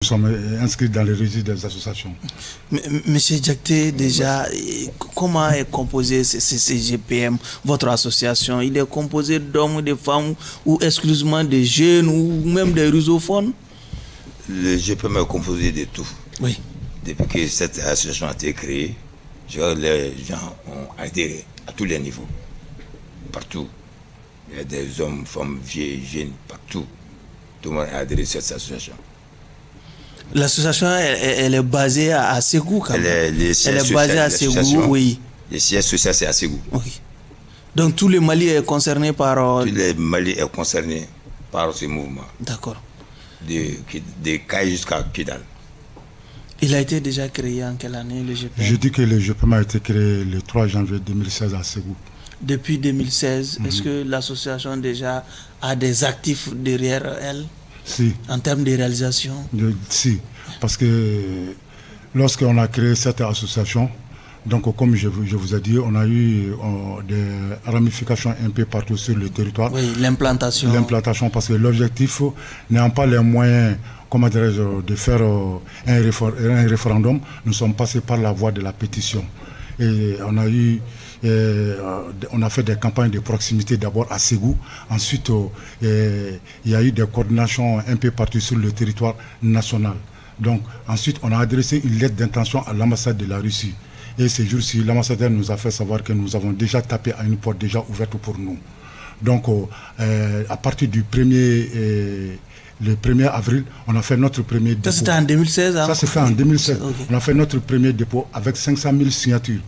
Nous sommes inscrits dans les registres des associations. Monsieur Diakité, déjà, comment est composé ce GPM, votre association? Il est composé d'hommes, de femmes, ou exclusivement de jeunes, ou même des rusophones? Le GPM est composé de tout. Oui. Depuis que cette association a été créée, les gens ont adhéré à tous les niveaux. Partout. Il y a des hommes, femmes, vieux, jeunes, partout. Tout le monde a adhéré à cette association. L'association, elle est basée à Ségou, quand même. Elle est basée à Ségou, oui. Le siège social, c'est à Ségou. Oui. Donc tout le Mali est concerné par... Tout le Mali est concerné par ce mouvement. D'accord. De Kaï jusqu'à Kidal. Il a été déjà créé en quelle année, le GPM? Je dis que le GPM a été créé le 3 janvier 2016 à Ségou. Depuis 2016, est-ce que l'association déjà a des actifs derrière elle? Si. En termes de réalisation? Si, parce que lorsqu'on a créé cette association, donc comme je vous ai dit, on a eu des ramifications un peu partout sur le territoire. Oui, l'implantation. L'implantation, parce que l'objectif, n'ayant pas les moyens, comment dirais-je, de faire un référendum, nous sommes passés par la voie de la pétition. Et on a fait des campagnes de proximité d'abord à Ségou. Ensuite, il y a eu des coordinations un peu partout sur le territoire national. Donc, ensuite, on a adressé une lettre d'intention à l'ambassade de la Russie. Et ces jours-ci, l'ambassadeur nous a fait savoir que nous avons déjà tapé à une porte déjà ouverte pour nous. Donc, à partir du 1er avril, on a fait notre premier dépôt. Ça, c'était en 2016, hein? Ça, c'est fait en 2016. Okay. On a fait notre premier dépôt avec 500 000 signatures,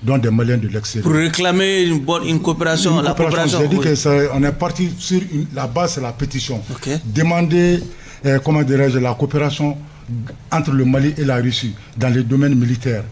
dont des Maliens de l'extérieur. Pour réclamer une coopération, la coopération. J'ai dit qu'on est parti sur la base, c'est la pétition. Okay. Demander, comment dirais-je, la coopération entre le Mali et la Russie dans les domaines militaires.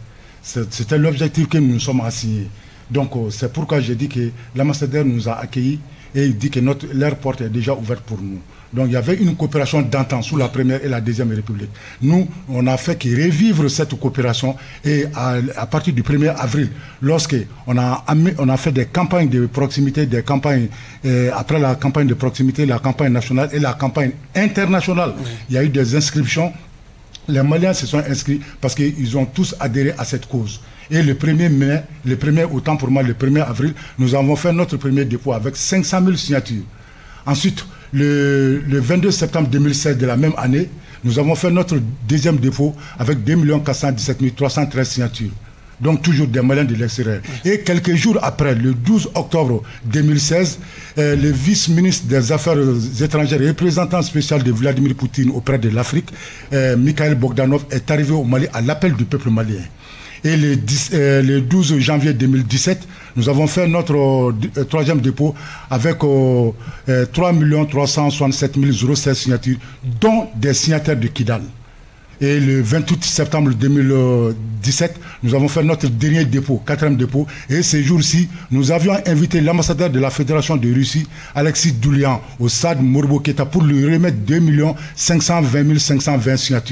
C'était l'objectif que nous nous sommes assignés. Donc, c'est pourquoi j'ai dit que l'ambassadeur nous a accueillis et il dit que leur porte est déjà ouverte pour nous. Donc, il y avait une coopération d'antan sous la première et la deuxième République. Nous, on a fait que revivre cette coopération et à partir du 1er avril, lorsqu'on a fait des campagnes de proximité, des campagnes, après la campagne de proximité, la campagne nationale et la campagne internationale, il y a eu des inscriptions. Les Maliens se sont inscrits parce qu'ils ont tous adhéré à cette cause. Et le 1er mai, autant pour moi, le 1er avril, nous avons fait notre premier dépôt avec 500 000 signatures. Ensuite, le 22 septembre 2016 de la même année, nous avons fait notre deuxième dépôt avec 2 417 313 signatures. Donc toujours des Maliens de l'extérieur. Et quelques jours après, le 12 octobre 2016, le vice-ministre des Affaires étrangères et représentant spécial de Vladimir Poutine auprès de l'Afrique, Mikhail Bogdanov, est arrivé au Mali à l'appel du peuple malien. Et le 12 janvier 2017, nous avons fait notre troisième dépôt avec 3 367 016 signatures, dont des signataires de Kidal. Et le 28 septembre 2017, nous avons fait notre dernier dépôt, quatrième dépôt. Et ces jours-ci, nous avions invité l'ambassadeur de la Fédération de Russie, Alexis Doulian, au stade Morbo-Keta pour lui remettre 2 520 520 signatures.